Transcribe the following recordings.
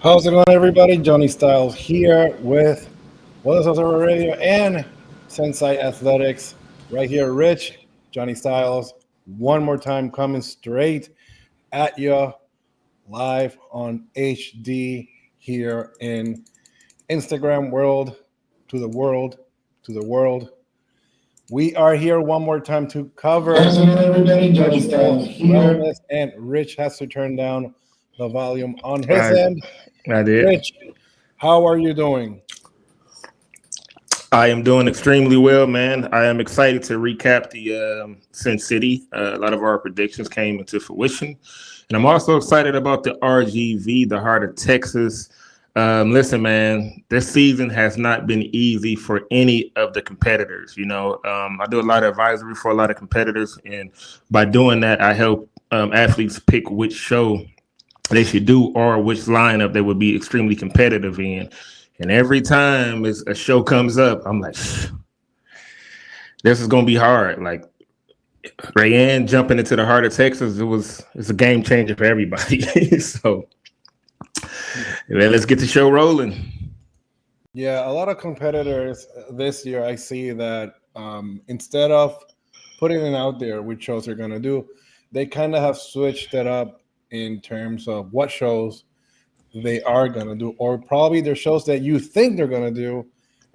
How's it going, everybody? Johnny Styles here with Uncensored Radio and Sensei Athletics. Right here, Rich, Johnny Styles, one more time coming straight at you live on HD here in Instagram world, to the world, to the world. We are here one more time to cover How's it going, everybody? Johnny health, Styles here. wellness, and Rich has to turn down the volume on his I end. I did. Rich, how are you doing? I am doing extremely well, man. I am excited to recap the Sin City. A lot of our predictions came into fruition, and I'm also excited about the RGV, the Heart of Texas. Listen, man, this season has not been easy for any of the competitors. I do a lot of advisory for a lot of competitors, and by doing that, I help athletes pick which show they should do or which lineup they would be extremely competitive in. And every time a show comes up, I'm like, this is gonna be hard. Like Rayanne jumping into the heart of Texas, it's a game changer for everybody. So let's get the show rolling. Yeah, a lot of competitors this year, I see that instead of putting it out there which shows they're going to do, they kind of have switched it up in terms of what shows they are going to do, or probably their shows that you think they're going to do,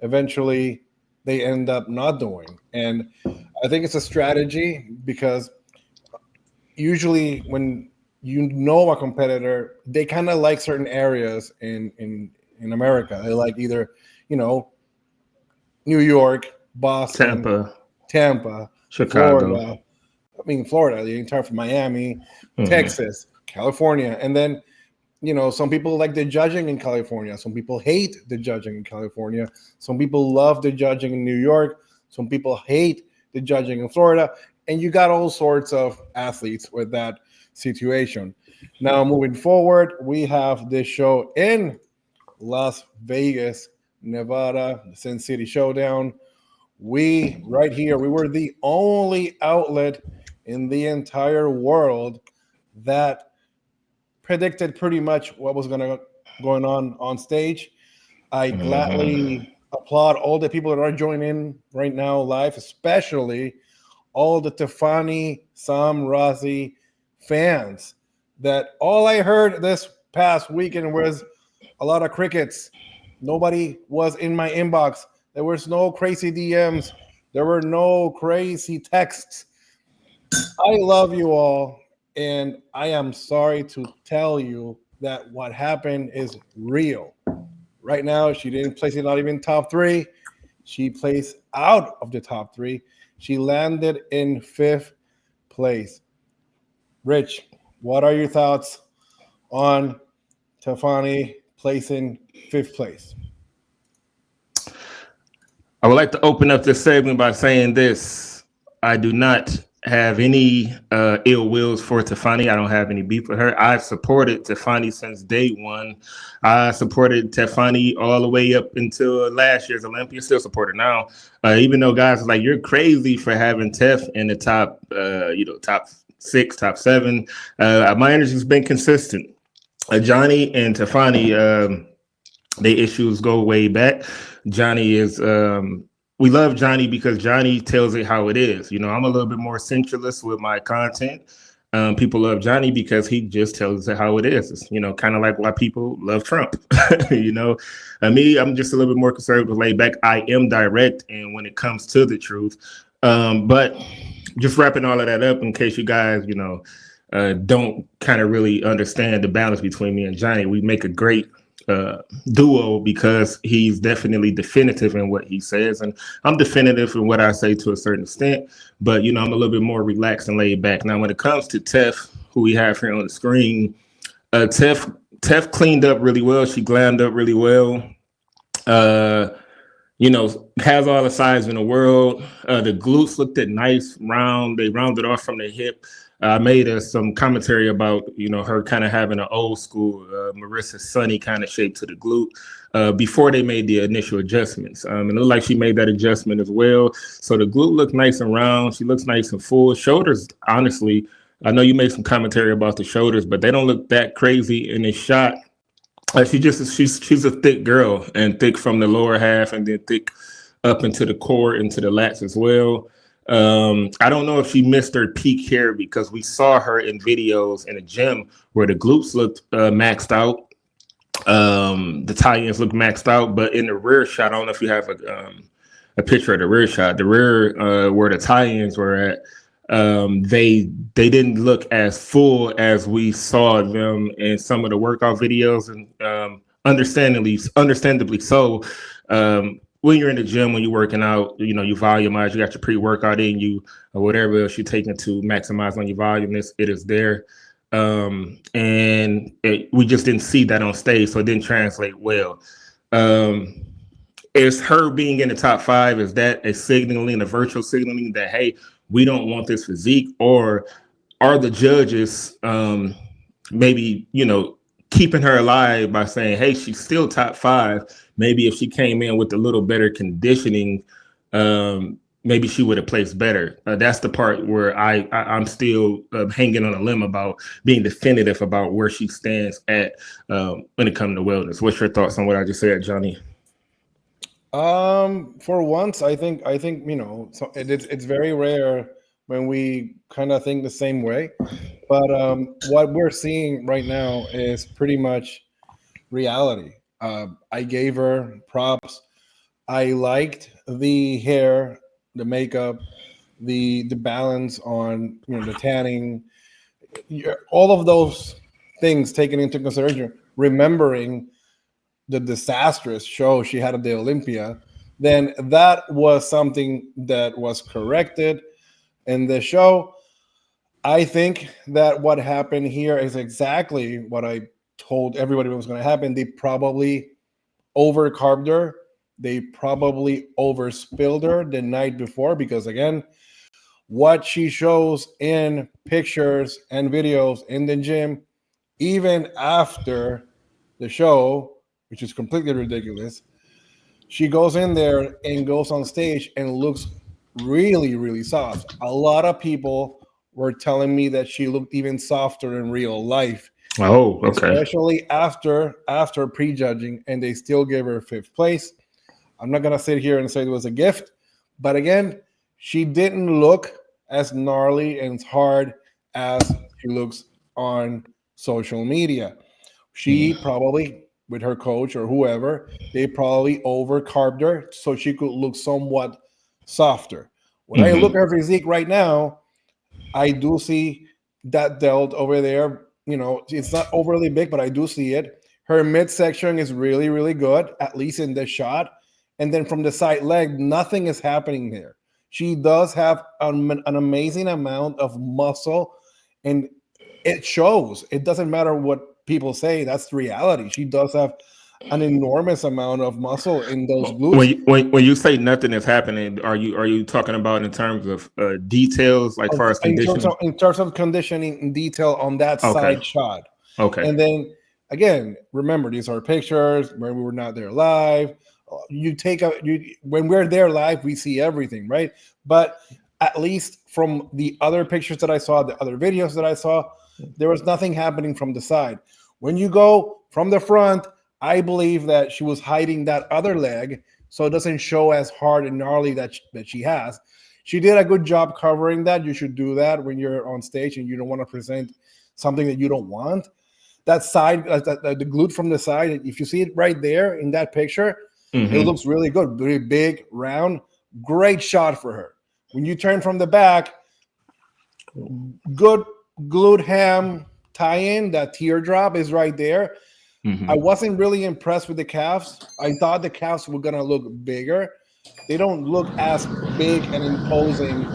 eventually they end up not doing. And I think it's a strategy because usually when you know a competitor, they kind of like certain areas in America. They like either, you know, New York, Boston, Tampa, Tampa, Chicago. Florida. I mean, Florida, the entire from Miami, Mhm. Texas, California, and then some people like the judging in California. Some people hate the judging in California. Some people love the judging in New York. Some people hate the judging in Florida. And you got all sorts of athletes with that situation. Now, moving forward, we have this show in Las Vegas, Nevada, the Sin City Showdown. We, right here, we were the only outlet in the entire world that predicted pretty much what was going on stage. I Mhm. gladly applaud all the people that are joining right now live, especially all the Tefani Sam Razi fans. That all I heard this past weekend was a lot of crickets. Nobody was in my inbox. There was no crazy DMs. There were no crazy texts. I love you all, and I am sorry to tell you that what happened is real. Right now, she didn't place it not even top three. She placed out of the top three. She landed in fifth place. Rich, what are your thoughts on Tefani placing fifth place? I would like to open up this segment by saying this. I do not have any ill wills for Tiffany. I don't have any beef with her. I've supported Tiffany since day one. I supported Tiffany all the way up until last year's Olympia. Still support her now. Even though guys are like, you're crazy for having Tef in the top, top six, top seven. My energy's been consistent. Johnny and Tiffany, they issues go way back. Johnny is we love Johnny because Johnny tells it how it is. I'm a little bit more centralist with my content. People love Johnny because he just tells it how it is. It's, kind of like why people love Trump. you know, Me, I'm just a little bit more conservative, laid back. I am direct, and when it comes to the truth, but just wrapping all of that up in case you guys, don't kind of really understand the balance between me and Johnny. We make a great duo because he's definitely definitive in what he says, and I'm definitive in what I say to a certain extent. But I'm a little bit more relaxed and laid back. Now, when it comes to Tef, who we have here on the screen, Tef cleaned up really well. She glammed up really well. Uh, has all the size in the world. The glutes looked at nice, round. They rounded off from the hip. I made some commentary about, her kind of having an old school Marissa Sunny kind of shape to the glute before they made the initial adjustments. It looked like she made that adjustment as well. So the glute looked nice and round. She looks nice and full. Shoulders, honestly, I know you made some commentary about the shoulders, but they don't look that crazy in this shot. She's a thick girl, and thick from the lower half, and then thick up into the core, into the lats as well. I don't know if she missed her peak here because we saw her in videos in the gym where the glutes looked maxed out. The tie-ins looked maxed out, but in the rear shot, I don't know if you have a picture of the rear shot. The rear where the tie-ins were at, they didn't look as full as we saw them in some of the workout videos, and understandably so. When you're in the gym, when you're working out, you volumize, you got your pre-workout in you, or whatever else you're taking to maximize on your volume. It is there. We just didn't see that on stage, so it didn't translate well. Is her being in the top 5, is that a signaling, a virtual signaling that, hey, we don't want this physique? Or are the judges maybe, keeping her alive by saying, hey, she's still top 5. Maybe if she came in with a little better conditioning, maybe she would have placed better. That's the part where I'm still hanging on a limb about being definitive about where she stands at when it comes to wellness. What's your thoughts on what I just said, Johnny? For once, I think so it's very rare when we kind of think the same way. But what we're seeing right now is pretty much reality. I gave her props. I liked the hair, the makeup, the balance on the tanning, all of those things taken into consideration. Remembering the disastrous show she had at the Olympia, then that was something that was corrected in the show. I think that what happened here is exactly what I told everybody was going to happen. They probably overcarbed her. They probably overspilled her the night before because, again, what she shows in pictures and videos in the gym, even after the show, which is completely ridiculous, she goes in there and goes on stage and looks really, really soft. A lot of people were telling me that she looked even softer in real life. Oh, okay. Especially after prejudging, and they still gave her 5th place. I'm not gonna sit here and say it was a gift, but again, she didn't look as gnarly and hard as she looks on social media. She probably, with her coach or whoever, they probably overcarbed her so she could look somewhat softer. When I look at her physique right now, I do see that delt over there. It's not overly big, but I do see it. Her midsection is really, really good, at least in this shot. And then from the side leg, nothing is happening there. She does have an amazing amount of muscle, and it shows. It doesn't matter what people say. That's the reality. She does have an enormous amount of muscle in those glutes. When you say nothing is happening, are you talking about in terms of details, like far as conditioning? In terms of conditioning in detail on that side shot. Okay. And then again, remember, these are pictures where we were not there live. When we're there live, we see everything, right? But at least from the other pictures that I saw, the other videos that I saw, there was nothing happening from the side. When you go from the front, I believe that she was hiding that other leg so it doesn't show as hard and gnarly that she has. She did a good job covering that. You should do that when you're on stage and you don't want to present something that you don't want. That side, the glute from the side, if you see it right there in that picture, it looks really good. Very big, round, great shot for her. When you turn from the back, good glute ham tie-in, that teardrop is right there. I wasn't really impressed with the calves. I thought the calves were gonna look bigger. They don't look as big and imposing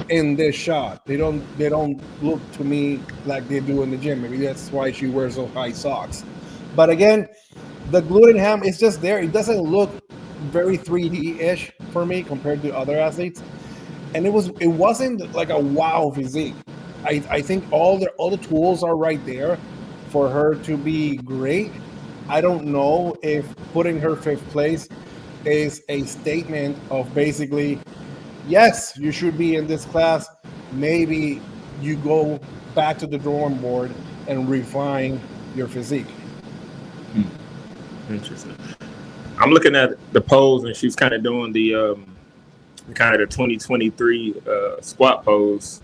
in this shot. They don't look to me like they do in the gym. Maybe that's why she wears so high socks. But again, the glute ham is just there. It doesn't look very 3D-ish for me compared to other athletes. And it wasn't like a wow physique. I think all the tools are right there for her to be great. I don't know if putting her 5th place is a statement of basically, yes, you should be in this class. Maybe you go back to the drawing board and refine your physique. Interesting. I'm looking at the pose, and she's kind of doing the 2023 squat pose.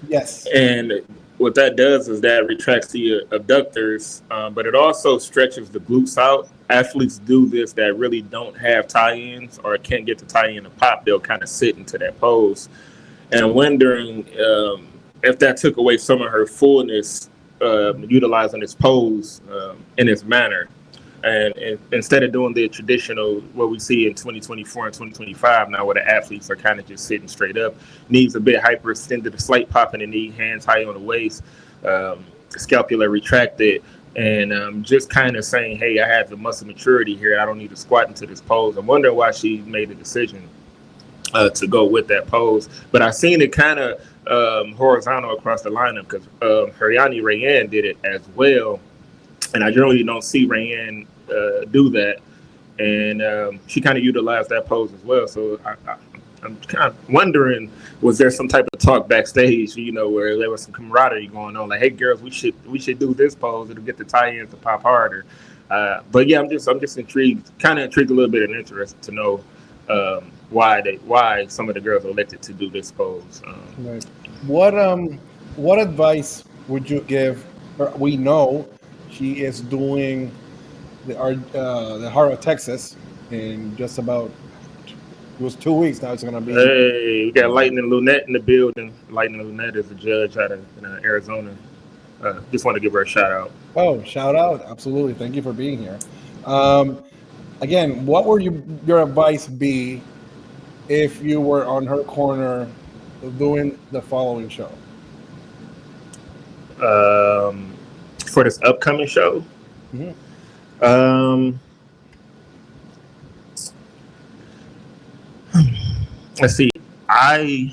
Yes. And what that does is that retracts the abductors, but it also stretches the glutes out. Athletes do this that really don't have tie-ins or can't get the tie-in to pop. They'll kind of sit into that pose. And I'm wondering if that took away some of her fullness, utilizing this pose in this manner. And instead of doing the traditional, what we see in 2024 and 2025 now, where the athletes are kind of just sitting straight up, knees a bit hyperextended, a slight pop in the knee, hands high on the waist, scapula retracted, and just kind of saying, hey, I have the muscle maturity here. I don't need to squat into this pose. I'm wondering why she made the decision to go with that pose. But I've seen it kind of horizontal across the lineup because Hariani Rayan did it as well. And I generally don't see Rayanne do that, and she kind of utilized that pose as well. So I'm kind of wondering, was there some type of talk backstage, where there was some camaraderie going on, like, "Hey, girls, we should do this pose. It'll get the tie-ins to pop harder." But yeah, I'm just intrigued, kind of intrigued a little bit and interested to know why some of the girls elected to do this pose. Right. What advice would you give her? We know she is doing the Heart of Texas in just about, it was 2 weeks now. It's going to be. Hey, we got Lightning Lunette in the building. Lightning Lunette is a judge out of Arizona. Just want to give her a shout out. Oh, shout out. Absolutely. Thank you for being here. Again, what would your advice be if you were on her corner doing the following show? For this upcoming show, let's see. I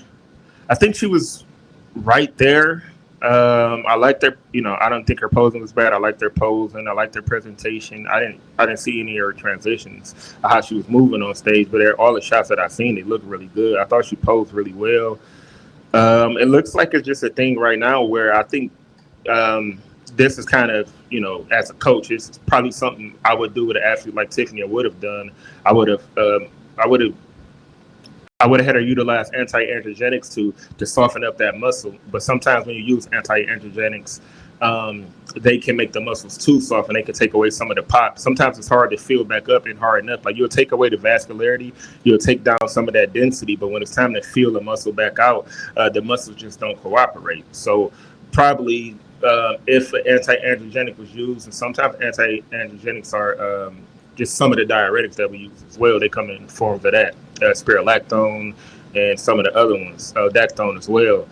think she was right there. I liked their, I don't think her posing was bad. I liked their posing. I liked their presentation. I didn't see any of her transitions, how she was moving on stage, but all the shots that I seen, they looked really good. I thought she posed really well. It looks like it's just a thing right now where I think this is kind of, as a coach, it's probably something I would do with an athlete like Tiffany. I would have done. I would have had her utilize anti-androgenics to soften up that muscle. But sometimes when you use anti-androgenics, they can make the muscles too soft and they can take away some of the pop. Sometimes it's hard to fill back up and harden up. Like, you'll take away the vascularity, you'll take down some of that density, but when it's time to fill the muscle back out, the muscles just don't cooperate. So probably if an anti-androgenic was used, and sometimes anti-androgenics are just some of the diuretics that we use as well. They come in forms of that, spirulactone and some of the other ones, dactone as well.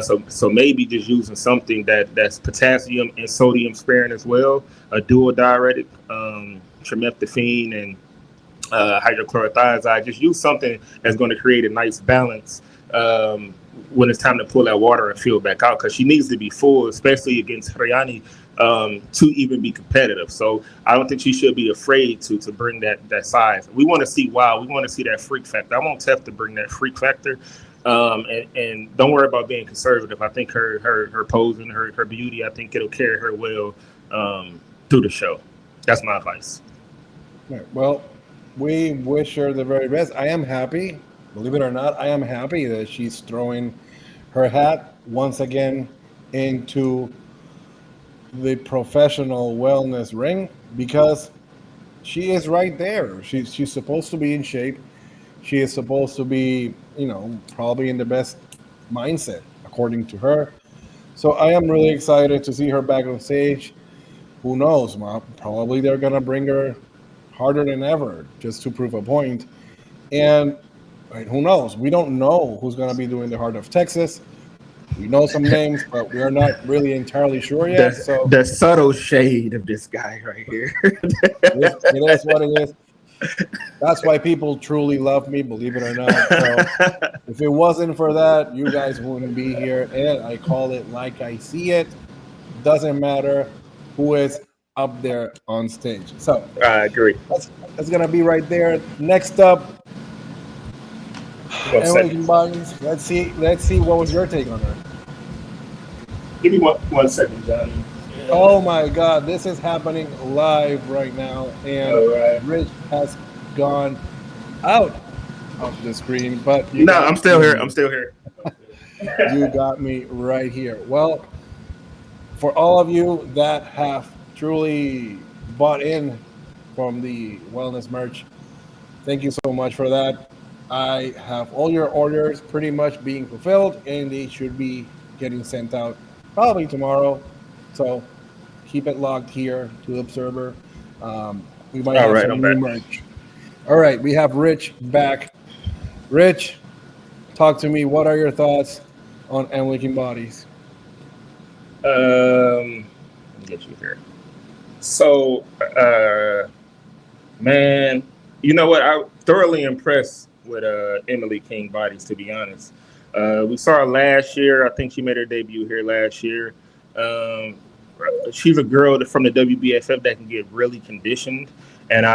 So maybe just using something that's potassium and sodium sparing as well, a dual diuretic, trimethoprim and hydrochlorothiazide. Just use something that's going to create a nice balance when it's time to pull that water and fill back out, because she needs to be full, especially against Hariani, to even be competitive. So I don't think she should be afraid to bring that size. We want to see wow. We want to see that freak factor. I want Tef to bring that freak factor. And don't worry about being conservative. I think her posing, her beauty, I think it'll carry her well through the show. That's my advice. Right. Well, we wish her the very best. I am happy, believe it or not, I am happy that she's throwing her hat once again into the professional wellness ring, because she is right there. She's supposed to be in shape. She is supposed to be, probably in the best mindset, according to her. So I am really excited to see her back on stage. Who knows, Ma? Probably they're going to bring her harder than ever just to prove a point. And who knows? We don't know who's going to be doing the Heart of Texas. We know some names, but we're not really entirely sure yet. So the subtle shade of this guy right here. it is what it is. That's why people truly love me, believe it or not. So if it wasn't for that, you guys wouldn't be here. And I call it like I see it. Doesn't matter who is up there on stage. So I agree. That's gonna be right there. Next up, let's see what was your take on her. Give me one second, Johnny. Oh my God, this is happening live right now, and All right. Rich has gone out of the screen, but you No, got I'm still here. me. I'm still here. You got me right here. Well, for all of you that have truly bought in from the wellness merch, thank you so much for that. I have all your orders pretty much being fulfilled, and they should be getting sent out probably tomorrow. So keep it logged here to the Observer. We might All have right, some I'm new back. merch. All right, we have Rich back. Rich, talk to me. What are your thoughts on and Waking Bodies? Let me get you here. So, man, you know what? I'm thoroughly impressed with Emily King Bodies, to be honest. We saw her last year. I think she made her debut here last year. Um, she's a girl from the WBFF that can get really conditioned, and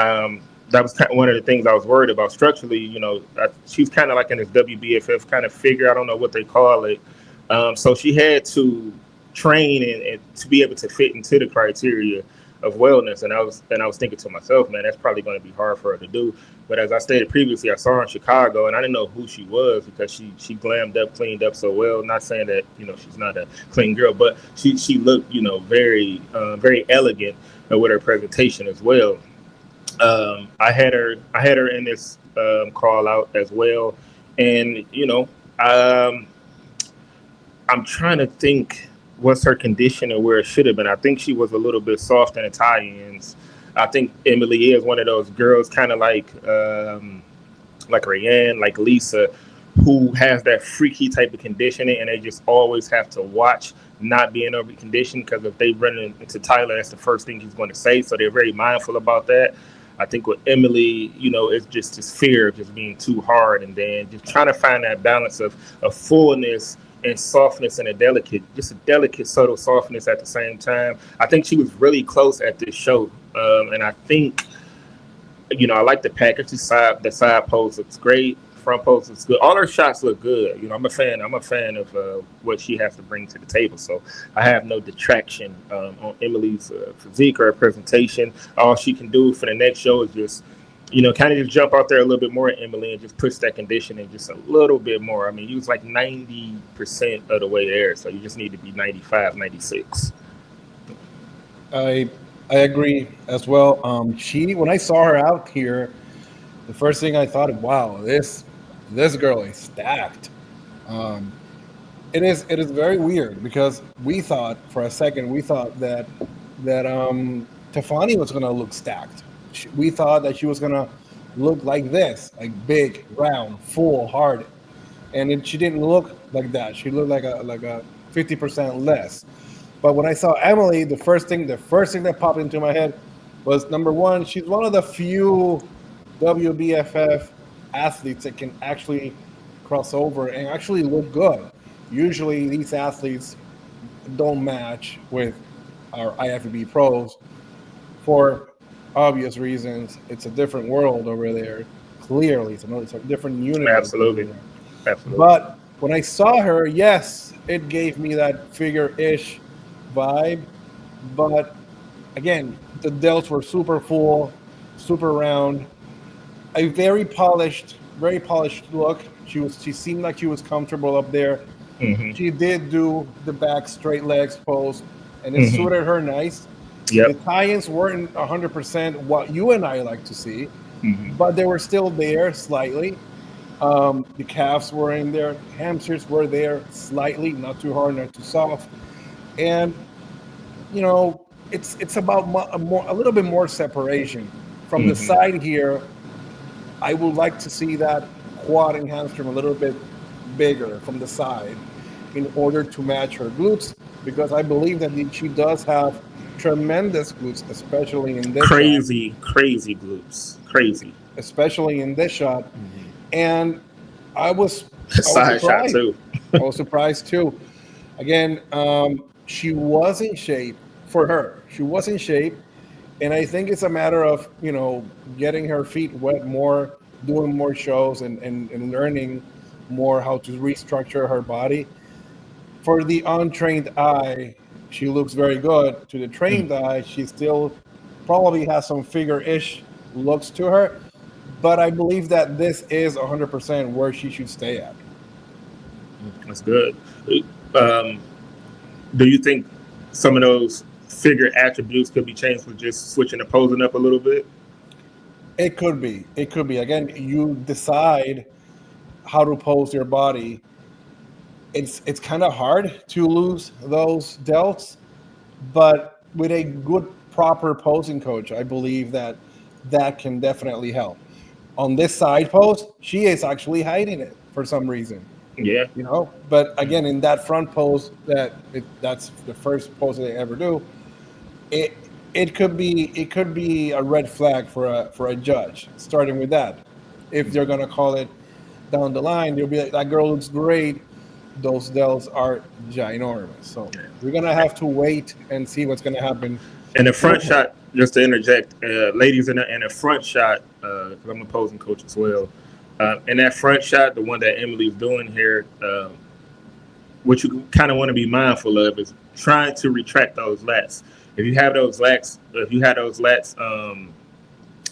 that was kind of one of the things I was worried about structurally. She's kind of like in this WBFF kind of figure. I don't know what they call it. So she had to train and to be able to fit into the criteria of wellness. And I was thinking to myself, man, that's probably going to be hard for her to do. But as I stated previously, I saw her in Chicago, and I didn't know who she was because she glammed up, cleaned up so well. Not saying that she's not a clean girl, but she looked very elegant with her presentation as well. I had her in this call out as well, and I'm trying to think what's her condition and where it should have been. I think she was a little bit soft in the tie-ins. I think Emily is one of those girls, kind of like Rayanne, like Lisa, who has that freaky type of conditioning, and they just always have to watch not being over conditioned, because if they run into Tyler, that's the first thing he's going to say. So they're very mindful about that. I think with Emily, it's just this fear of just being too hard, and then just trying to find that balance of fullness and softness, and just a delicate, subtle softness at the same time. I think she was really close at this show, and I think I like the package. The side pose looks great. Front pose looks good. All her shots look good. I'm a fan. I'm a fan of what she has to bring to the table. So I have no detraction on Emily's physique or her presentation. All she can do for the next show is just, kind of just jump out there a little bit more at Emily and just push that conditioning just a little bit more. I mean, you was like 90% of the way there, so you just need to be 95, 96. I agree as well. When I saw her out here, the first thing I thought, wow, this girl is stacked. Um, it is very weird because we thought for a second that Tefani was gonna look stacked. We thought that she was gonna look like this, like big, round, full, hard, and she didn't look like that. She looked like a 50% less. But when I saw Emily, the first thing that popped into my head was, number one, she's one of the few WBFF athletes that can actually cross over and actually look good. Usually, these athletes don't match with our IFBB pros for obvious reasons. It's a different world over there. Clearly, it's a different universe over Absolutely. there. Absolutely. But when I saw her, yes, it gave me that figure-ish vibe. But again, the delts were super full, super round, a very polished look. She seemed like she was comfortable up there. Hmm. She did do the back straight legs pose, and it Hmm. suited her nice. The Yep. tie-ins weren't 100% what you and I like to see, Hmm. but they were still there slightly. The calves were in there, hamsters were there slightly, not too hard, not too soft, and it's about a little bit more separation from the Hmm. side here. I would like to see that quad and hamstring a little bit bigger from the side in order to match her glutes, because I believe that she does have tremendous glutes, especially in this shot, Crazy, crazy glutes. Crazy. especially in this shot. And I was I was Side shot surprised. too. I was surprised too. Again, she was in shape for her. She was in shape, and I think it's a matter of getting her feet wet more, doing more shows, and learning more how to restructure her body. For the untrained eye, she looks very good. To the trained eye, she still probably has some figure-ish looks to her. But I believe that this is 100% where she should stay at. That's good. Um, do you think some of those figure attributes could be changed with just switching the posing up a little bit? It could be. It could be. Again, you decide how to pose your body. It's kind of hard to lose those delts, but with a good proper posing coach, I believe that that can definitely help. On this side pose, she is actually hiding it for some reason, Yeah. you know. But again, in that front pose, that's the first pose they ever do. It could be a red flag for a judge. Starting with that, if they're gonna call it down the line, they'll be like, that girl looks great. Those delts are ginormous. So we're gonna have to wait and see what's gonna happen. And the front shot, just to interject, ladies, in the front shot, because I'm a posing coach as well. In that front shot, the one that Emily's doing here, what you kind of want to be mindful of is trying to retract those lats. If you have those lats,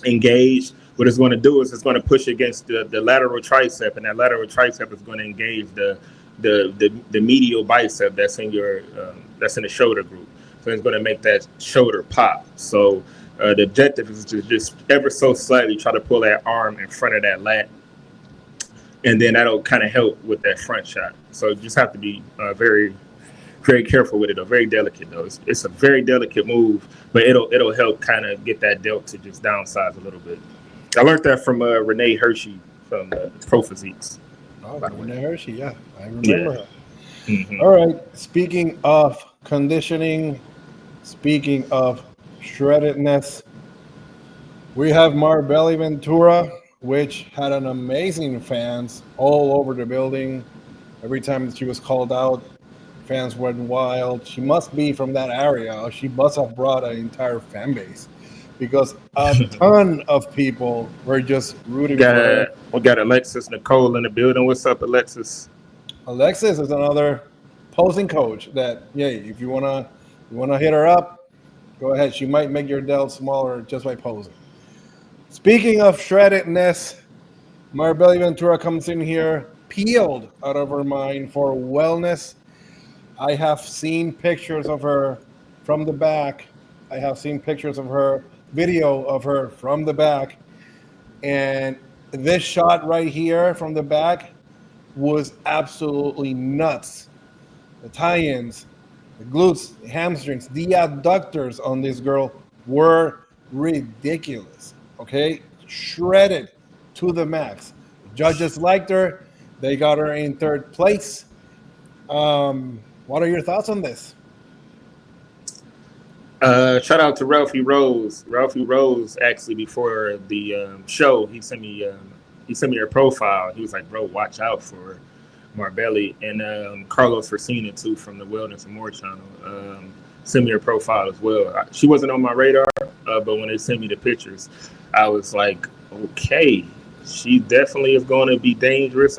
engaged, what it's going to do is it's going to push against the lateral tricep, and that lateral tricep is going to engage the medial bicep that's in the shoulder group. So it's going to make that shoulder pop. So the objective is to just ever so slightly try to pull that arm in front of that lat, and then that'll kind of help with that front shot. So you just have to be very, very careful with it. Though. Very delicate though. It's a very delicate move, but it'll help kind of get that delt to just downsize a little bit. I learned that from Renee Hershey from Pro Physiques. Oh, Renee Hershey, yeah, I remember her. Mm-hmm. All right. Speaking of conditioning, speaking of shreddedness, we have Marbella Ventura, which had an amazing fans all over the building. Every time that she was called out, fans went wild. She must be from that area. She must have brought an entire fan base because a ton of people were just rooting for her. We got Alexis Nicole in the building. What's up, Alexis? Alexis is another posing coach that, yeah, if you wanna hit her up, go ahead. She might make your delt smaller just by posing. Speaking of shreddedness, Marbella Ventura comes in here peeled out of her mind for wellness. I have seen pictures of her from the back. I have seen pictures of her, video of her from the back. And this shot right here from the back was absolutely nuts. The tie-ins, the glutes, the hamstrings, the adductors on this girl were ridiculous. Okay, shredded to the max. Judges liked her. They got her in third place. What are your thoughts on this? Shout out to Ralphie Rose. Ralphie Rose actually before the show, he sent me her profile. He was like, "Bro, watch out for Marbella," and Carlos Forcina too from the Wellness and More channel. Sent me her profile as well. She wasn't on my radar, but when they sent me the pictures, I was like, okay, she definitely is going to be dangerous.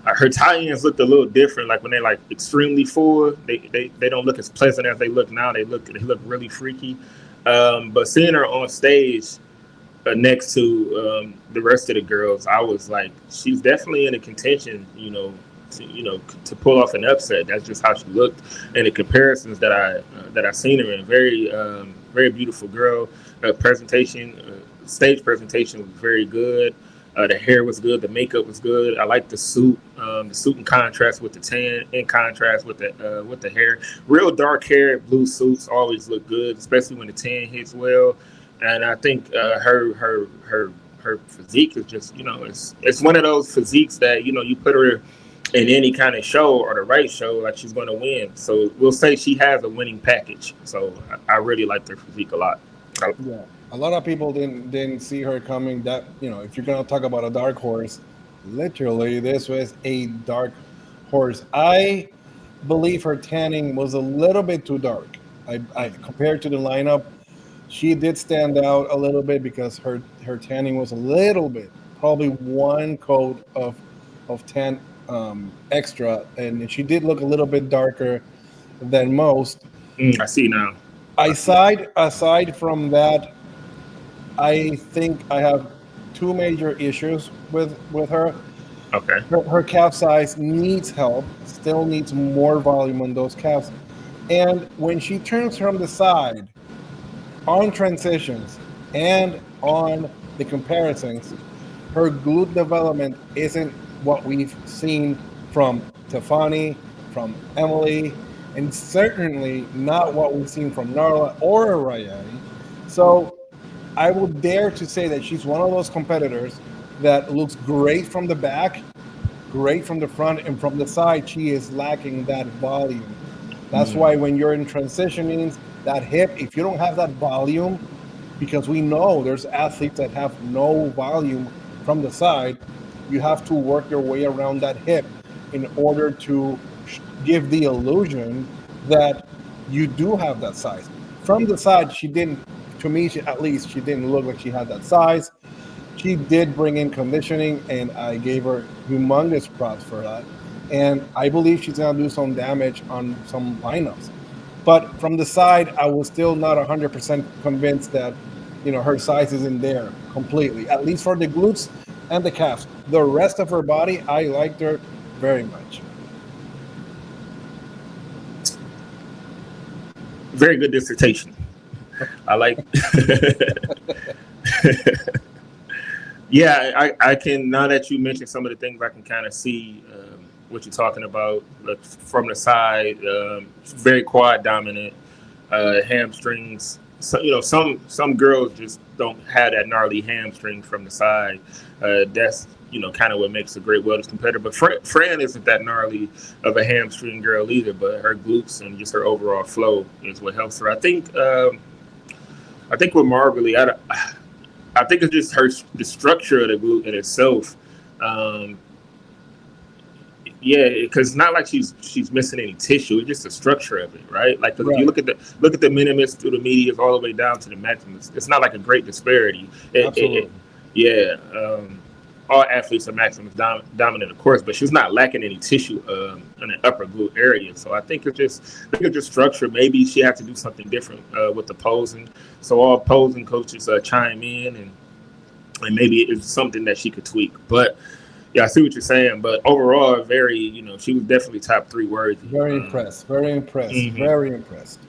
Her tie-ins looked a little different. Like when they're like extremely full, they don't look as pleasant as they look now. They look really freaky. But seeing her on stage next to the rest of the girls, I was like, she's definitely in a contention, to pull off an upset. That's just how she looked. And the comparisons that I seen her in, very beautiful girl. Stage presentation was very good. The hair was good. The makeup was good. I like the suit. The suit in contrast with the tan, in contrast with the hair. Real dark hair, blue suits always look good, especially when the tan hits well. And I think her physique is just, it's one of those physiques that you put her in any kind of show or the right show, like she's going to win. So we'll say she has a winning package. So I really like her physique a lot. Yeah. A lot of people didn't see her coming. That, if you're gonna talk about a dark horse, literally this was a dark horse. I believe her tanning was a little bit too dark. I compared to the lineup, she did stand out a little bit because her tanning was a little bit, probably one coat of tan extra, and she did look a little bit darker than most. I see now. Aside from that, I think I have two major issues with her. Okay. Her calf size needs help. Still needs more volume on those calves. And when she turns from the side on transitions and on the comparisons, her glute development isn't what we've seen from Tiffany, from Emily, and certainly not what we've seen from Narla or Rayani. So I would dare to say that she's one of those competitors that looks great from the back, great from the front, and from the side, she is lacking that volume. That's why when you're in transitioning, that hip, if you don't have that volume, because we know there's athletes that have no volume from the side, you have to work your way around that hip in order to give the illusion that you do have that size. From the side, she didn't, to me, at least, she didn't look like she had that size. She did bring in conditioning, and I gave her humongous props for that. And I believe she's going to do some damage on some lineups. But from the side, I was still not 100% convinced that, her size isn't there completely, at least for the glutes and the calves. The rest of her body, I liked her very much. Very good dissertation. I like. Yeah, I can, now that you mentioned some of the things, I can kind of see what you're talking about. Look, from the side, very quad dominant, hamstrings. So, some girls just don't have that gnarly hamstring from the side. That's kind of what makes a great wellness competitor. But Fran isn't that gnarly of a hamstring girl either. But her glutes and just her overall flow is what helps her. I think with Marguerite, I think it's just the structure of the glute in itself. Yeah, because it's not like she's missing any tissue. It's just the structure of it, right? Like, if you look at the minimus through the medius all the way down to the maximus, it's not like a great disparity. Absolutely. All athletes are maximus dominant, of course, but she's not lacking any tissue in the upper glute area. So I think it's just structure. Maybe she has to do something different with the posing. So all posing coaches chime in, and maybe it's something that she could tweak. But yeah, I see what you're saying. But overall, she was definitely top 3 worthy. Very impressed. Very impressed. Mm-hmm. Very impressed.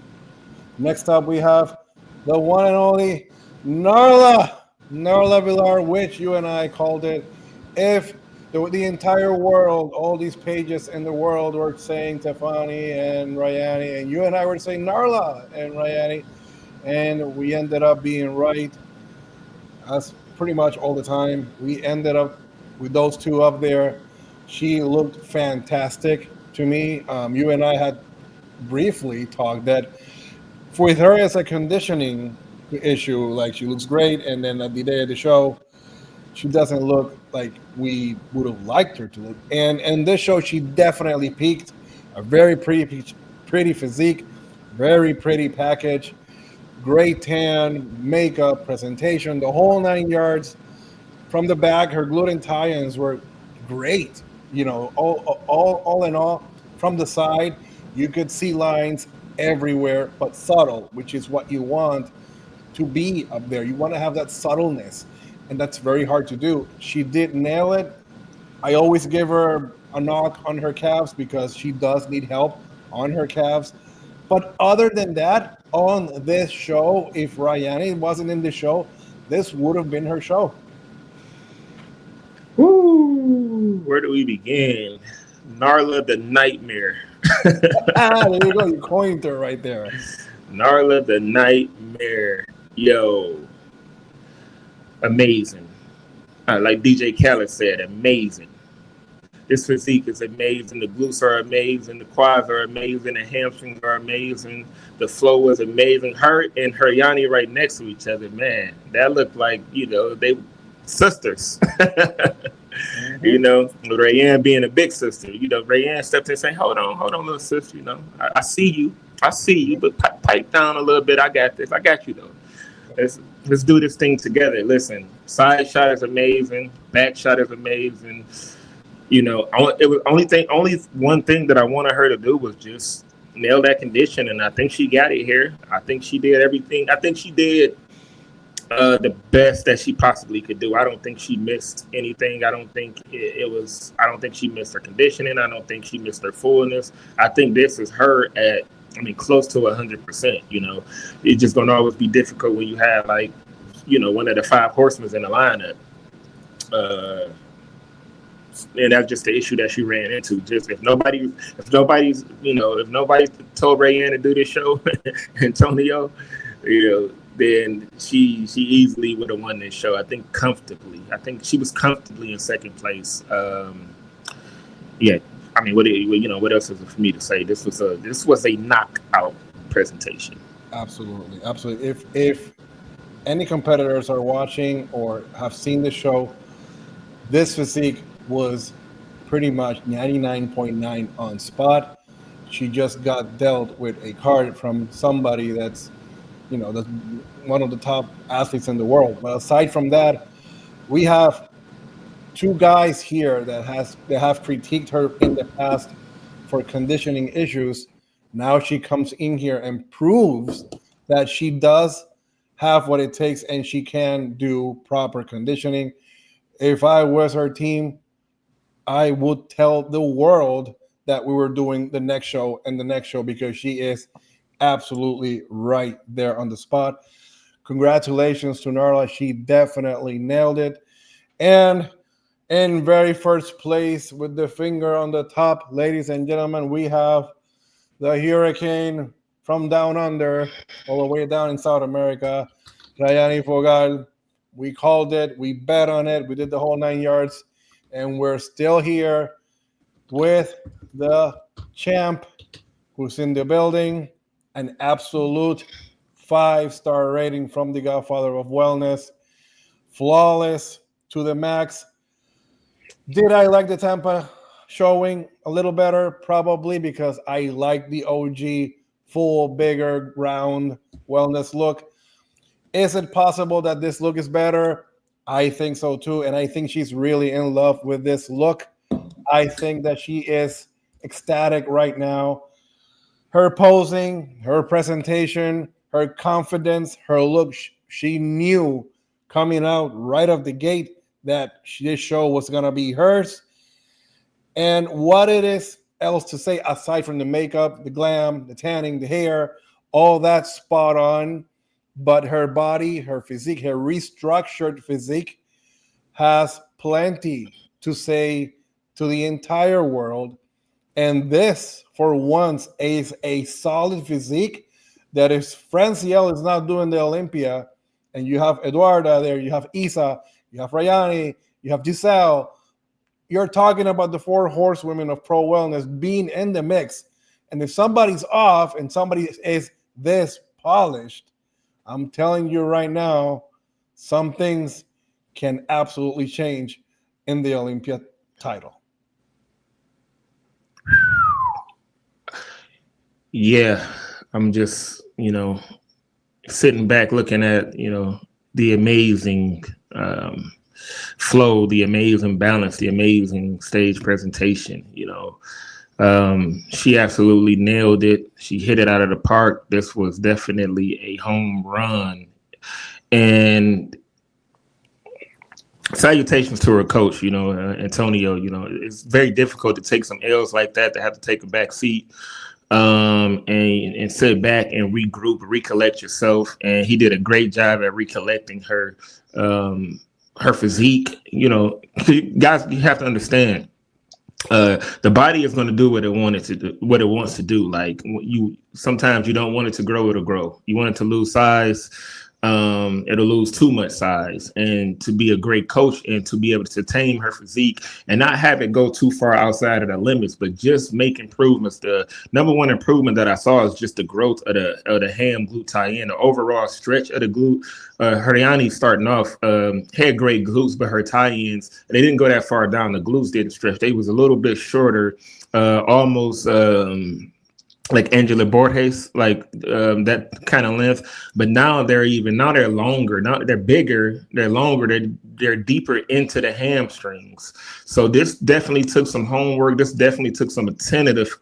Next up, we have the one and only Narla Villar, which you and I called it. If the entire world, all these pages in the world were saying Tiffany and Rayani, and you and I were saying Narla and Rayani, and we ended up being right, as pretty much all the time. We ended up with those two up there. She looked fantastic to me. You and I had briefly talked that with her as a conditioning issue, like, she looks great, and then at the day of the show, she doesn't look like we would have liked her to look. And this show, she definitely peaked. A very pretty physique, very pretty package, great tan, makeup, presentation, the whole 9 yards. From the back, her glute tie-ins were great. All in all, from the side, you could see lines everywhere, but subtle, which is what you want to be up there. You want to have that subtleness, and that's very hard to do. She did nail it. I always give her a knock on her calves because she does need help on her calves. But other than that, on this show, if Rayani wasn't in the show, this would have been her show. Woo! Where do we begin? Narla the Nightmare. There you go. You coined her right there. Narla the Nightmare. Yo. Amazing. Like DJ Khaled said, amazing. This physique is amazing. The glutes are amazing. The quads are amazing. The hamstrings are amazing. The flow is amazing. Her and Yanni right next to each other, man. That looked like, they sisters. Mm-hmm. Rayanne being a big sister. Rayanne stepped in and said, hold on, little sister. I see you, but pipe down a little bit. I got this. I got you, though. Let's do this thing together. Listen, side shot is amazing. Back shot is amazing. Only one thing that I wanted her to do was just nail that condition, and I think she got it here. I think she did everything. I think she did the best that she possibly could do. I don't think she missed anything. I don't think I don't think she missed her conditioning. I don't think she missed her fullness. I think this is her at, close to 100%. It's just gonna always be difficult when you have one of the 5 horsemen in the lineup. And that's just the issue that she ran into. Just if nobody's told Rayanne to do this show, Antonio, then she easily would have won this show. I think comfortably. I think she was comfortably in second place. Yeah. What else is it for me to say? This was a knockout presentation. Absolutely. If any competitors are watching or have seen the show, this physique was pretty much 99.9 on spot. She just got dealt with a card from somebody that's one of the top athletes in the world. But aside from that, we have 2 guys here that have critiqued her in the past for conditioning issues. Now she comes in here and proves that she does have what it takes and she can do proper conditioning. If I was her team, I would tell the world that we were doing the next show and the next show, because she is absolutely right there on the spot. Congratulations to Narla. She definitely nailed it. And in very first place, with the finger on the top, ladies and gentlemen, we have the Hurricane from down under, all the way down in South America, Rayani Fogal. We called it. We bet on it. We did the whole 9 yards. And we're still here with the champ who's in the building. An absolute 5-star rating from the Godfather of Wellness. Flawless to the max. Did I like the Tampa showing a little better? Probably, because I like the OG full, bigger, round wellness look. Is it possible that this look is better? I think so too, and I think she's really in love with this look. I think that she is ecstatic right now. Her posing, her presentation, her confidence, her look, she knew coming out right off the gate that this show was going to be hers. And what it is else to say, aside from the makeup, the glam, the tanning, the hair, all that spot on. But her body, her physique, her restructured physique has plenty to say to the entire world. And this, for once, is a solid physique that if Francielle is not doing the Olympia, and you have Eduarda there, you have Isa, you have Rayani, you have Giselle, you're talking about the 4 horsewomen of pro wellness being in the mix. And if somebody's off and somebody is this polished, I'm telling you right now, some things can absolutely change in the Olympia title. Yeah, I'm just, sitting back looking at, the amazing flow, the amazing balance, the amazing stage presentation. She absolutely nailed it. She hit it out of the park. This was definitely a home run. And salutations to her coach, Antonio. It's very difficult to take some L's like that, to have to take a back seat and sit back and regroup, recollect yourself. And he did a great job at recollecting her physique. Guys, you have to understand. The body is going to do what it wants to do. Like sometimes you don't want it to grow, it'll grow. You want it to lose size, it'll lose too much size. And to be a great coach and to be able to tame her physique and not have it go too far outside of the limits, but just make improvements. The number one improvement that I saw is just the growth of the ham glute tie-in, the overall stretch of the glute. Hariani starting off had great glutes, but her tie-ins, they didn't go that far down. The glutes didn't stretch. They was a little bit shorter, almost like Angela Borges, like that kind of length. But now they're longer. Now they're bigger, they're longer, they're deeper into the hamstrings. So this definitely took some homework. This definitely took some tentative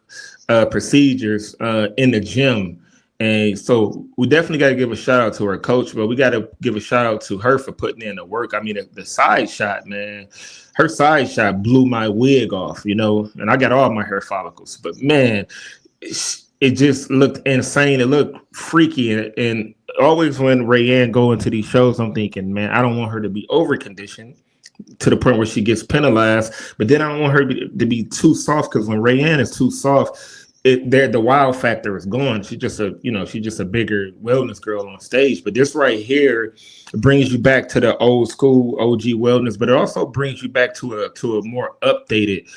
procedures in the gym. And so we definitely got to give a shout out to her coach, but we got to give a shout out to her for putting in the work. I mean, the side shot, man, her side shot blew my wig off, and I got all my hair follicles, but man, it just looked insane. It looked freaky. And always when Rayanne go into these shows, I'm thinking, man, I don't want her to be over conditioned to the point where she gets penalized, but then I don't want her to be too soft, because when Rayanne is too soft, the wow factor is gone. She's just a bigger wellness girl on stage. But this right here brings you back to the old school OG wellness, but it also brings you back to a more updated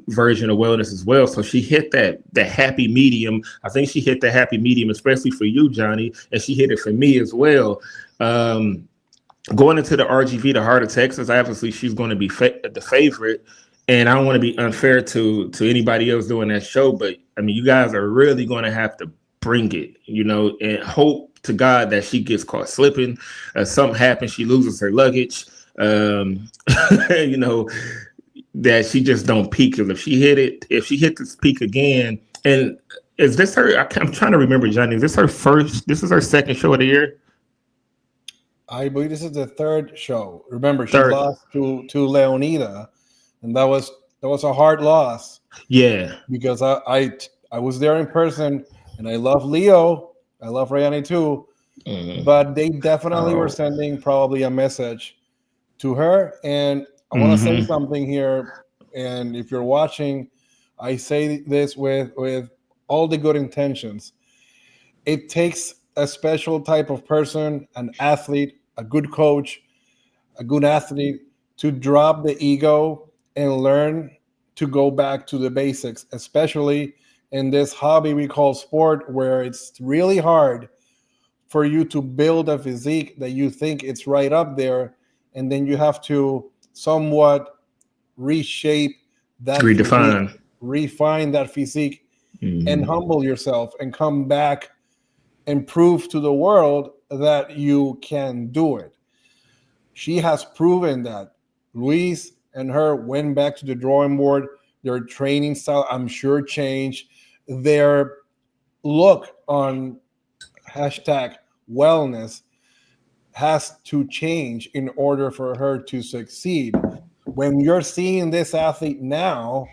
version of wellness as well. So she hit that happy medium. I think she hit the happy medium, especially for you, Johnny, and she hit it for me as well. Going into the RGV, the Heart of Texas, obviously she's going to be the favorite. And I don't want to be unfair to anybody else doing that show, but I mean, you guys are really going to have to bring it, and hope to God that she gets caught slipping. Something happens, she loses her luggage, that she just don't peak. Because if she hit this peak again, and is this her? I'm trying to remember, Johnny. Is this her first? This is her second show of the year. I believe this is the third show. Remember, she lost to Leonida. And that was a hard loss. Yeah. Because I was there in person, and I love Leo. I love Rayanne too. Mm-hmm. But they definitely were sending probably a message to her. And I want to say something here. And if you're watching, I say this with all the good intentions. It takes a special type of person, an athlete, a good coach, a good athlete, to drop the ego and learn to go back to the basics, especially in this hobby we call sport, where it's really hard for you to build a physique that you think it's right up there, and then you have to somewhat reshape that, refine that physique, and humble yourself and come back and prove to the world that you can do it. She has proven that. Luis and her went back to the drawing board. Their training style, I'm sure, changed. Their look on #wellness has to change in order for her to succeed. When you're seeing this athlete now,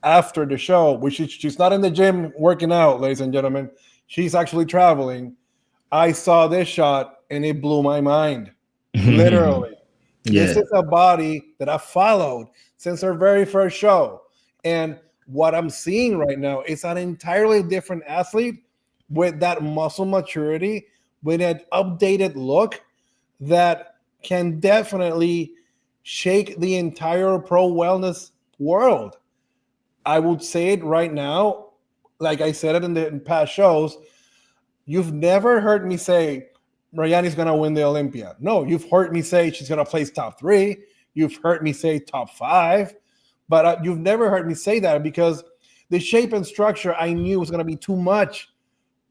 after the show, which she's not in the gym working out, ladies and gentlemen, she's actually traveling. I saw this shot and it blew my mind, literally. Yeah. This is a body that I followed since her very first show. And what I'm seeing right now is an entirely different athlete with that muscle maturity, with an updated look that can definitely shake the entire pro wellness world. I would say it right now, like I said it in past shows, you've never heard me say Rayanne's going to win the Olympia. No, you've heard me say she's going to place top 3. You've heard me say top 5. But you've never heard me say that, because the shape and structure I knew was going to be too much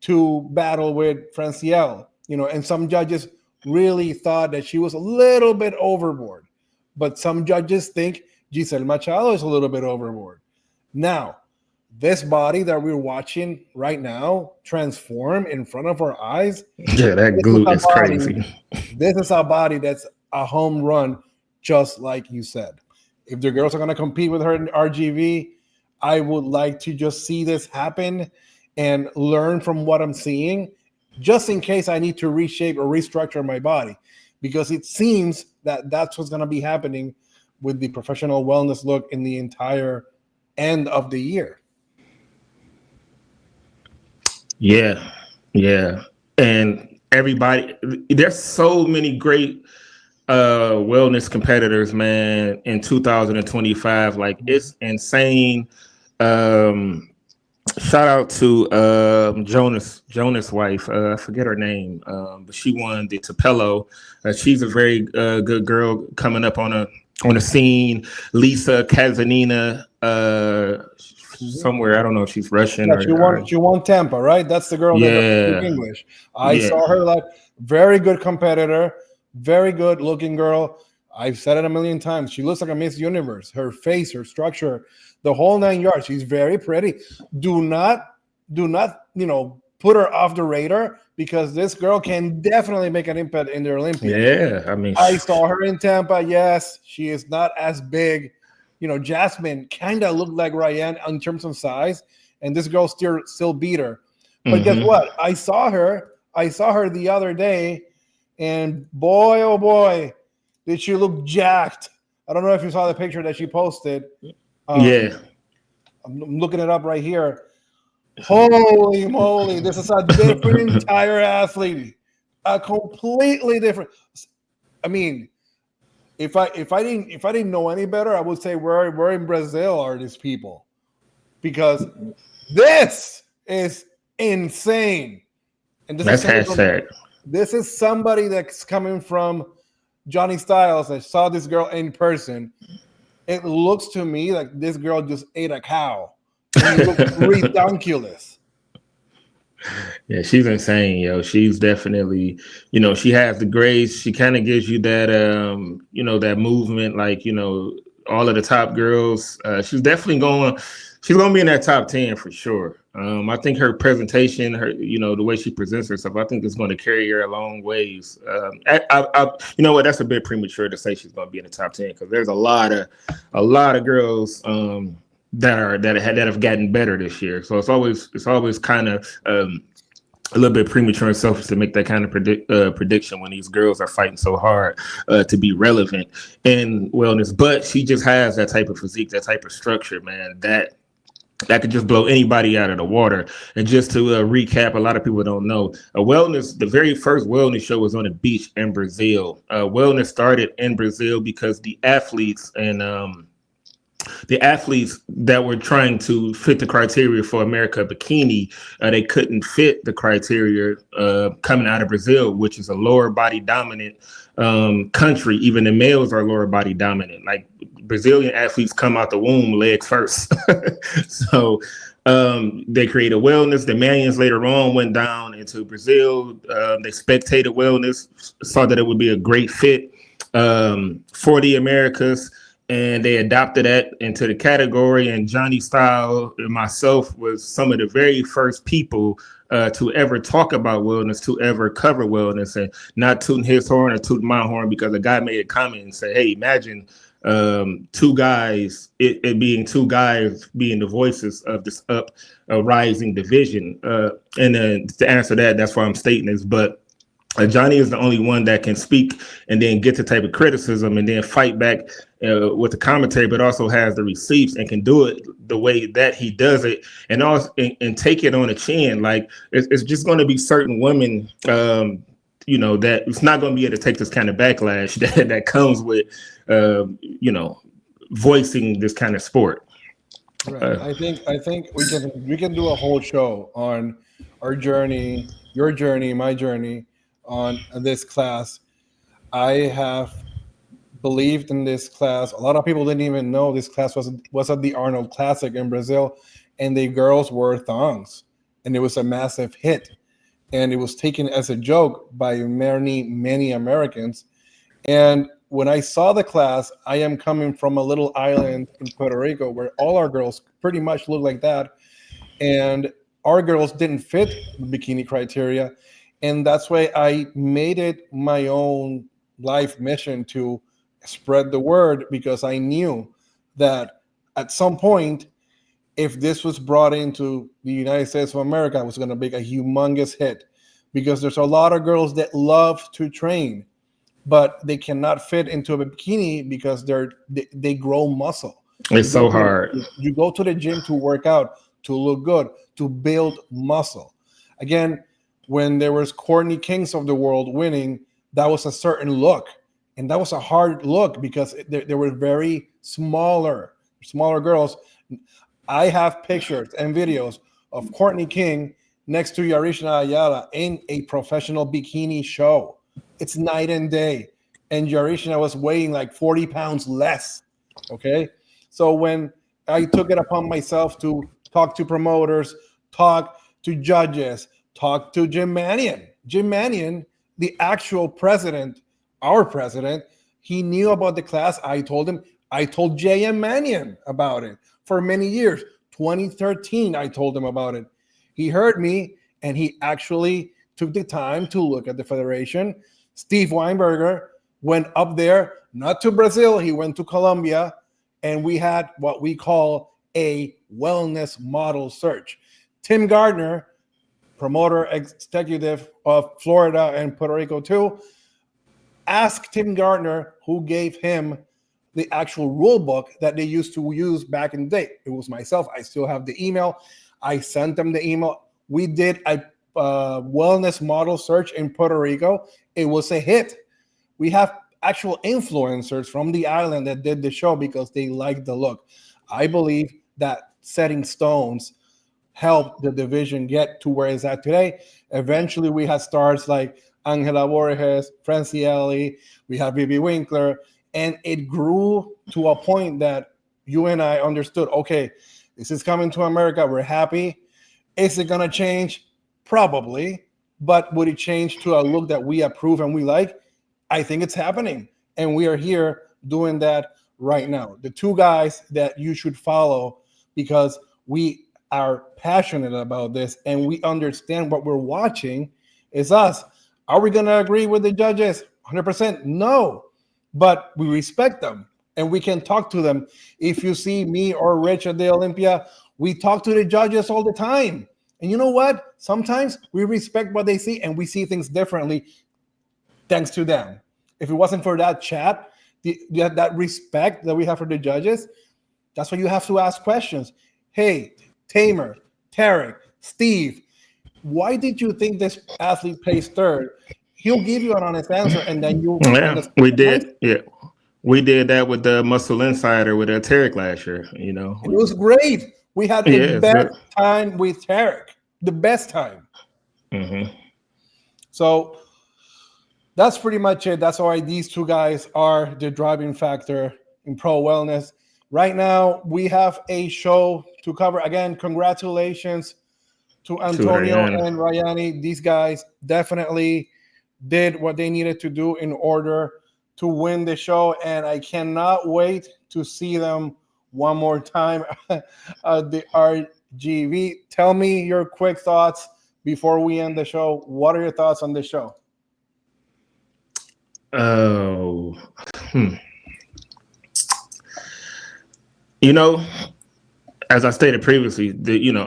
to battle with Francielle. And some judges really thought that she was a little bit overboard. But some judges think Giselle Machado is a little bit overboard. Now, this body that we're watching right now transform in front of our eyes. Yeah, that glute is crazy. This is a body that's a home run, just like you said. If the girls are going to compete with her in RGV, I would like to just see this happen and learn from what I'm seeing, just in case I need to reshape or restructure my body, because it seems that that's what's going to be happening with the professional wellness look in the entire end of the year. Yeah. And everybody, there's so many great wellness competitors, man, in 2025. Like, it's insane. Shout out to Jonas' wife. I forget her name, but she won the Tapello. She's a very good girl coming up on the scene. Lisa Kazanina, somewhere, I don't know if she's Russian. Yeah, she won Tampa, right? That's the girl that doesn't speak English. I saw her, like, very good competitor, very good looking girl. I've said it a million times. She looks like a Miss Universe. Her face, her structure, the whole 9 yards. She's very pretty. Do not, put her off the radar because this girl can definitely make an impact in the Olympics. Yeah, I mean, I saw her in Tampa. Yes, she is not as big. You know, Jasmine kind of looked like Ryan in terms of size, and this girl still beat her. But guess what? I saw her the other day, and boy, oh boy, did she look jacked. I don't know if you saw the picture that she posted. Yeah. I'm looking it up right here. Holy moly, this is a different entire athlete. A completely different. I mean, if I didn't know any better, I would say where in Brazil are these people? Because this is insane. And That's hashtag. This is somebody that's coming from Johnny Styles. I saw this girl in person. It looks to me like this girl just ate a cow. And it looks ridiculous. Yeah, she's insane, yo. She's definitely, you know, she has the grace. She kind of gives you that, you know, that movement, like, you know, all of the top girls. She's definitely she's going to be in that top 10 for sure. I think her presentation, her, you know, the way she presents herself, I think it's going to carry her a long ways. You know what? That's a bit premature to say she's going to be in the top 10 because there's a lot of girls, that have gotten better this year. So it's always kind of a little bit premature and selfish to make that kind of prediction when these girls are fighting so hard to be relevant in wellness. But she just has that type of physique, that type of structure, man, that could just blow anybody out of the water. And just to recap, a lot of people don't know, the very first wellness show was on a beach in Brazil. Wellness started in Brazil because the athletes that were trying to fit the criteria for America Bikini, they couldn't fit the criteria coming out of Brazil, which is a lower body dominant country. Even the males are lower body dominant. Like Brazilian athletes come out the womb legs first. So they created wellness. The Manians later on went down into Brazil. They spectated wellness, saw that it would be a great fit for the Americas. And they adopted that into the category. And Johnny Style and myself was some of the very first people to ever talk about wellness, to ever cover wellness, and not tooting his horn or tooting my horn because a guy made a comment and said, hey, imagine two guys, it being two guys being the voices of this rising division. And then to answer that, that's why I'm stating this. But Johnny is the only one that can speak and then get the type of criticism and then fight back with the commentary, but also has the receipts and can do it the way that he does it, and also and take it on the chin. Like it's just going to be certain women, you know, that it's not going to be able to take this kind of backlash that comes with, you know, voicing this kind of sport. Right. I think we can do a whole show on our journey, your journey, my journey on this class. I have believed in this class. A lot of people didn't even know this class was at the Arnold Classic in Brazil, and the girls wore thongs, and it was a massive hit, and it was taken as a joke by many Americans. And when I saw the class, I am coming from a little island in Puerto Rico where all our girls pretty much look like that, and our girls didn't fit the bikini criteria. And that's why I made it my own life mission to spread the word, because I knew that at some point, if this was brought into the United States of America, it was going to be a humongous hit, because there's a lot of girls that love to train, but they cannot fit into a bikini because they grow muscle. It's so hard. You go to the gym to work out, to look good, to build muscle. Again, when there was Courtney Kings of the world winning, that was a certain look. And that was a hard look because there were very smaller girls. I have pictures and videos of Courtney King next to Yarishna Ayala in a professional bikini show. It's night and day. And Yarishna was weighing like 40 pounds less. Okay? So when I took it upon myself to talk to promoters, talk to judges, talk to Jim Mannion, the actual president, our president, he knew about the class. I told JM Mannion about it for many years. 2013, I told him about it. He heard me, and he actually took the time to look at the federation. Steve Weinberger went up there, not to Brazil, he went to Colombia, and we had what we call a wellness model search. Tim Gardner, promoter executive of Florida and Puerto Rico too, asked Tim Gardner, who gave him the actual rule book that they used to use back in the day. It was myself. I still have the email. I sent them the email. We did a wellness model search in Puerto Rico. It was a hit. We have actual influencers from the island that did the show because they liked the look. I believe that setting stones helped the division get to where it's at today. Eventually, we had stars like Angela Borges, Francielli, we have Vivi Winkler, and it grew to a point that you and I understood, okay, this is coming to America. We're happy. Is it going to change? Probably. But would it change to a look that we approve and we like? I think it's happening. And we are here doing that right now. The two guys that you should follow, because we are passionate about this and we understand what we're watching, is us. Are we going to agree with the judges? 100%? No. But we respect them and we can talk to them. If you see me or Rich at the Olympia, we talk to the judges all the time. And you know what? Sometimes we respect what they see and we see things differently thanks to them. If it wasn't for that chat, that respect that we have for the judges, that's why you have to ask questions. Hey, Tamer, Tarek, Steve, why did you think this athlete placed third? He'll give you an honest answer, and then you. Yeah, we did. Yeah, we did that with the Muscle Insider with Tarek last year. You know, it was great. We had the best time with Tarek. The best time. Mm-hmm. So that's pretty much it. That's why these two guys are the driving factor in pro wellness. Right now, we have a show to cover. Again, congratulations to Antonio and Rayani. These guys definitely did what they needed to do in order to win the show, and I cannot wait to see them one more time at the RGV. Tell me your quick thoughts before we end the show. What are your thoughts on the show? You know, as I stated previously,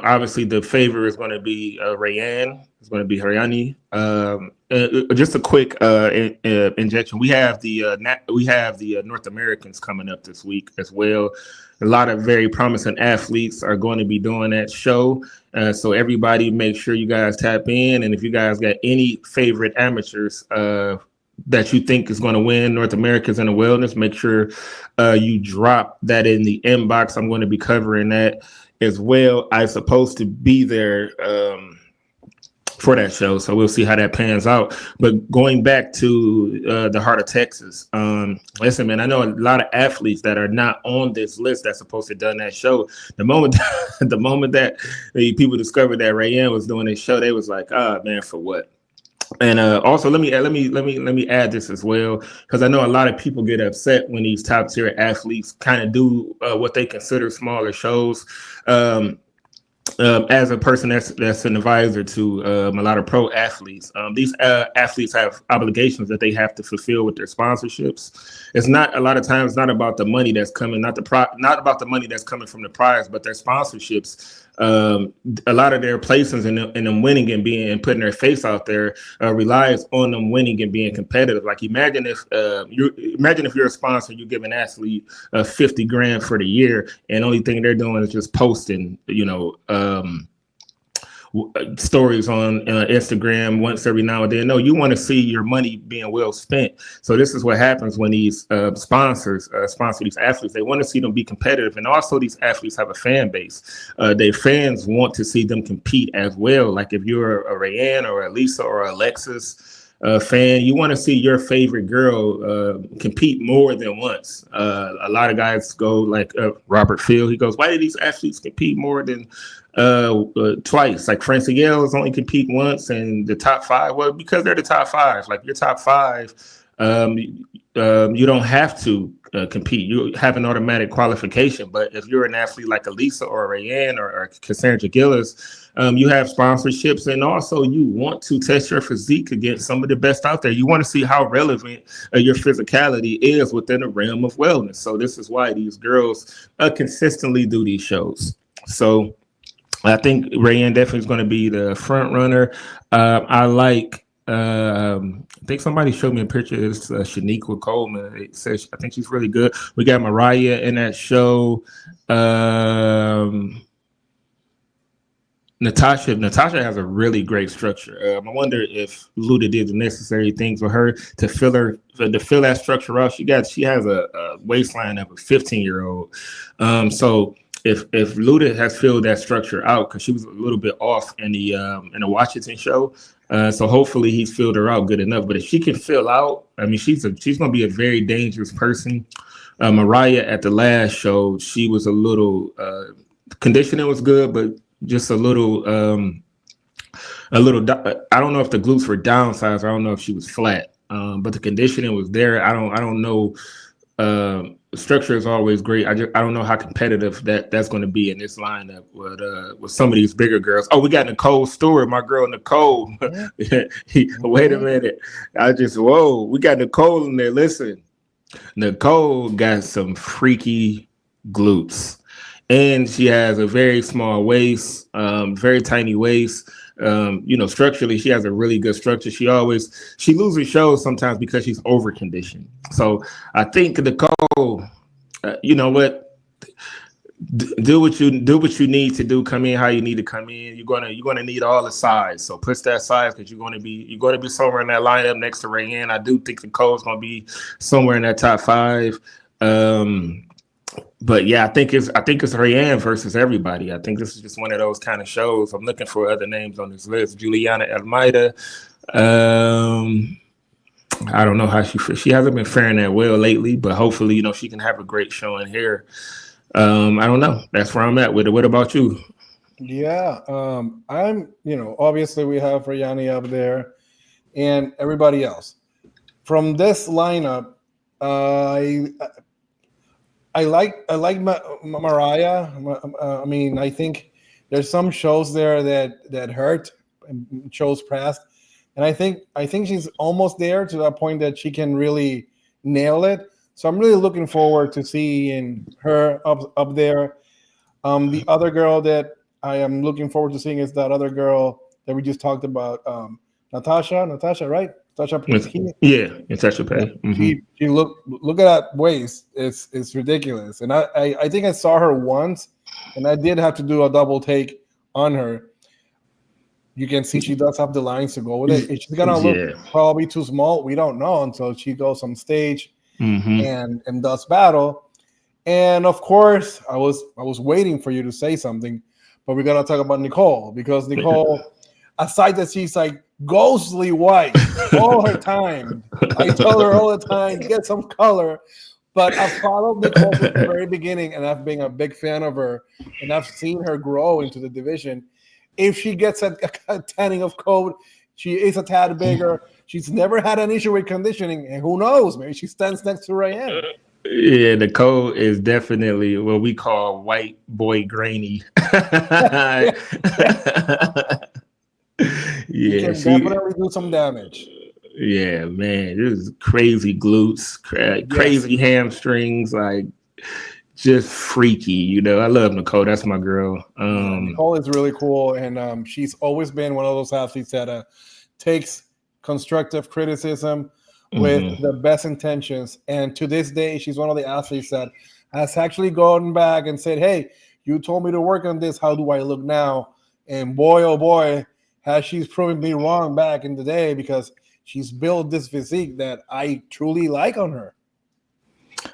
obviously the favor is going to be Rayanne. It's going to be Haryani. Just a quick injection. We have the North Americans coming up this week as well. A lot of very promising athletes are going to be doing that show. So everybody, make sure you guys tap in. And if you guys got any favorite amateurs that you think is going to win North Americans in the wellness, make sure you drop that in the inbox. I'm going to be covering that as well. I'm supposed to be there for that show, so we'll see how that pans out. But going back to the Heart of Texas, listen, man, I know a lot of athletes that are not on this list that's supposed to have done that show. The moment that people discovered that Rayanne was doing this show, they was like, "Ah, man, for what?" And also, let me add this as well, because I know a lot of people get upset when these top tier athletes kind of do what they consider smaller shows. As a person that's an advisor to a lot of pro athletes, these athletes have obligations that they have to fulfill with their sponsorships. It's not a lot of times not about the money that's coming, not about the money that's coming from the prize, but their sponsorships. A lot of their placings in them winning and putting their face out there relies on them winning and being competitive. Like imagine if you're a sponsor, you give an athlete $50,000 for the year, and the only thing they're doing is just posting, stories on Instagram once every now and then. No, you want to see your money being well spent. So this is what happens when these sponsors sponsor these athletes. They want to see them be competitive, and also these athletes have a fan base. Their fans want to see them compete as well. Like if you're a Rayanne or a Lisa or a Alexis fan, you want to see your favorite girl compete more than once. A lot of guys go like Robert Field. He goes, "Why did these athletes compete more than twice?" Like Francielli's only compete once, and the top five. Well, because they're the top five. Like your top five, you don't have to compete. You have an automatic qualification. But if you're an athlete like a Lisa or a Rayanne or Cassandra Gillis, You have sponsorships, and also you want to test your physique against some of the best out there. You want to see how relevant your physicality is within the realm of wellness. So this is why these girls consistently do these shows. So I think Rayanne definitely is going to be the front runner. I like. I think somebody showed me a picture. It's Shaniqua Coleman. It says I think she's really good. We got Mariah in that show. Natasha has a really great structure. I wonder if Luda did the necessary things for her to fill that structure out. She has a waistline of a 15-year-old. So if Luda has filled that structure out, because she was a little bit off in the Washington show, so hopefully he's filled her out good enough. But if she can fill out, I mean, she's going to be a very dangerous person. Mariah at the last show, she was a little conditioning was good, but just a little. I don't know if the glutes were downsized. I don't know if she was flat, but the conditioning was there. I don't know. Structure is always great. I don't know how competitive that's going to be in this lineup with some of these bigger girls. Oh, we got Nicole Stewart, my girl Nicole. Wait a minute. We got Nicole in there. Listen, Nicole got some freaky glutes, and she has a very small waist, very tiny waist. Structurally, she has a really good structure. She loses shows sometimes because she's over conditioned. So I think Nicole, you know what, do what you need to do. Come in how you need to come in. You're gonna need all the size. So push that size because you're gonna be somewhere in that lineup next to Rayanne. I do think Nicole's gonna be somewhere in that top 5. But yeah, I think it's Rayanne versus everybody. I think this is just one of those kind of shows. I'm looking for other names on this list. Juliana Almeida. I don't know how she hasn't been faring that well lately, but hopefully, she can have a great showing here. I don't know. That's where I'm at with it. What about you? Yeah, I'm. Obviously we have Rayanne up there, and everybody else from this lineup. I like Mariah. I mean, I think there's some shows there that hurt, shows past, and I think she's almost there to that point that she can really nail it. So I'm really looking forward to seeing her up there. The other girl that I am looking forward to seeing is that other girl that we just talked about, Natasha, right? Natasha. Yeah, Natasha Pay. She look at that waist. It's ridiculous. And I think I saw her once, and I did have to do a double take on her. You can see she does have the lines to go with it. She's gonna look probably too small. We don't know until she goes on stage and does battle. And of course, I was waiting for you to say something, but we're gonna talk about Nicole, because Nicole, aside that she's like ghostly white all her time. I tell her all the time, get some color. But I've followed Nicole from the very beginning, and I've been a big fan of her, and I've seen her grow into the division. If she gets a tanning of coat, she is a tad bigger. She's never had an issue with conditioning, and who knows, maybe she stands next to Rayanne. Yeah, Nicole is definitely what we call white boy grainy. You can definitely do some damage. Yeah, man, this is crazy glutes, crazy hamstrings, like just freaky. I love Nicole. That's my girl. Nicole is really cool, and she's always been one of those athletes that takes constructive criticism with the best intentions. And to this day, she's one of the athletes that has actually gone back and said, "Hey, you told me to work on this. How do I look now?" And boy, oh boy, has she's proven me wrong back in the day, because she's built this physique that I truly like on her.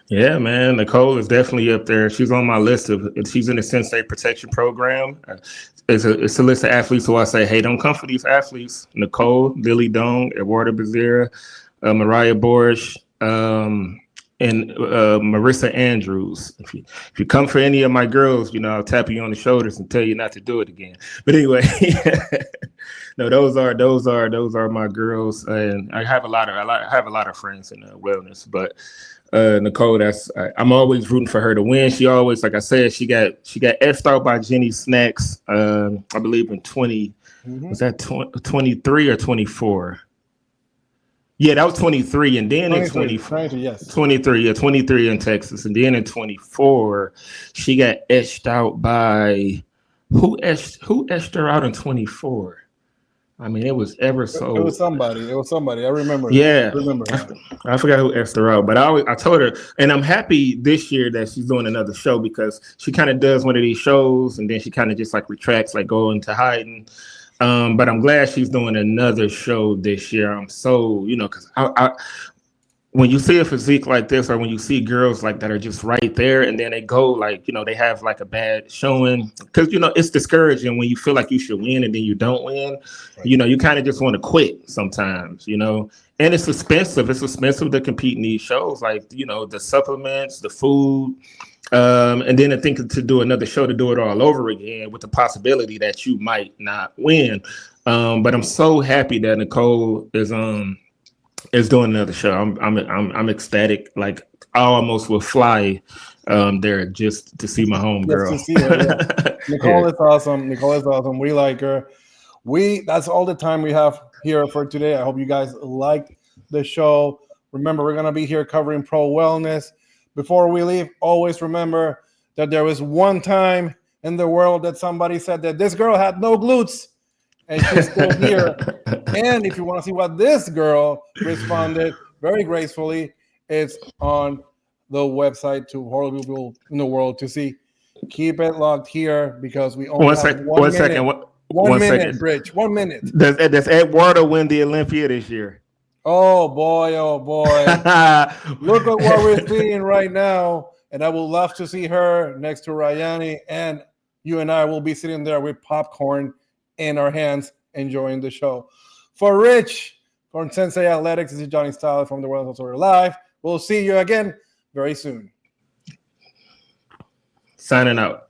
Yeah, man, Nicole is definitely up there. She's on my list she's in the Sensei Protection Program. It's a list of athletes who I say, hey, don't come for these athletes. Nicole, Lily Dong, Eduarda Bezerra, Mariah Borsch, and Marissa Andrews. If you come for any of my girls, I'll tap you on the shoulders and tell you not to do it again. But anyway, no, those are my girls, and I have a lot of friends in wellness. But Nicole, I'm always rooting for her to win. She always, like I said, she got etched out by Jenny Snacks. I believe in 20. Mhm. Was that 23 or 24? Yeah, that was 23, and then in 23, yes. 23, yeah, 23 in Texas, and then in 24, she got etched out by who etched her out in 24? I mean, it was ever so. It was somebody. I remember. Yeah, I remember that. I forgot who asked her out, but I told her, and I'm happy this year that she's doing another show because she kind of does one of these shows and then she kind of just like retracts, like go into hiding. But I'm glad she's doing another show this year. I'm so, because I when you see a physique like this, or when you see girls like that are just right there, and then they go like, they have like a bad showing, because it's discouraging when you feel like you should win and then you don't win. Right. You kind of just want to quit sometimes, and it's expensive. It's expensive to compete in these shows, like the supplements, the food, and then I think to do another show to do it all over again with the possibility that you might not win. But I'm so happy that Nicole is doing another show. I'm ecstatic. Like I almost will fly there just to see my home girl. Just to see her, yeah. Nicole is awesome. Nicole is awesome. We like her. That's all the time we have here for today. I hope you guys liked the show. Remember, we're gonna be here covering pro wellness. Before we leave, always remember that there was one time in the world that somebody said that this girl had no glutes, and she's still here. And if you want to see what this girl responded very gracefully, it's on the website to horrible people in the world to see. Keep it locked here because we only have 1 minute. One minute, Rich. 1 minute. Does Eduardo win the Olympia this year? Oh boy. Look at what we're seeing right now. And I would love to see her next to Ryani. And you and I will be sitting there with popcorn in our hands, enjoying the show. For Rich, from Sensei Athletics, this is Johnny Styles from the World Uncensored Live. We'll see you again very soon. Signing out.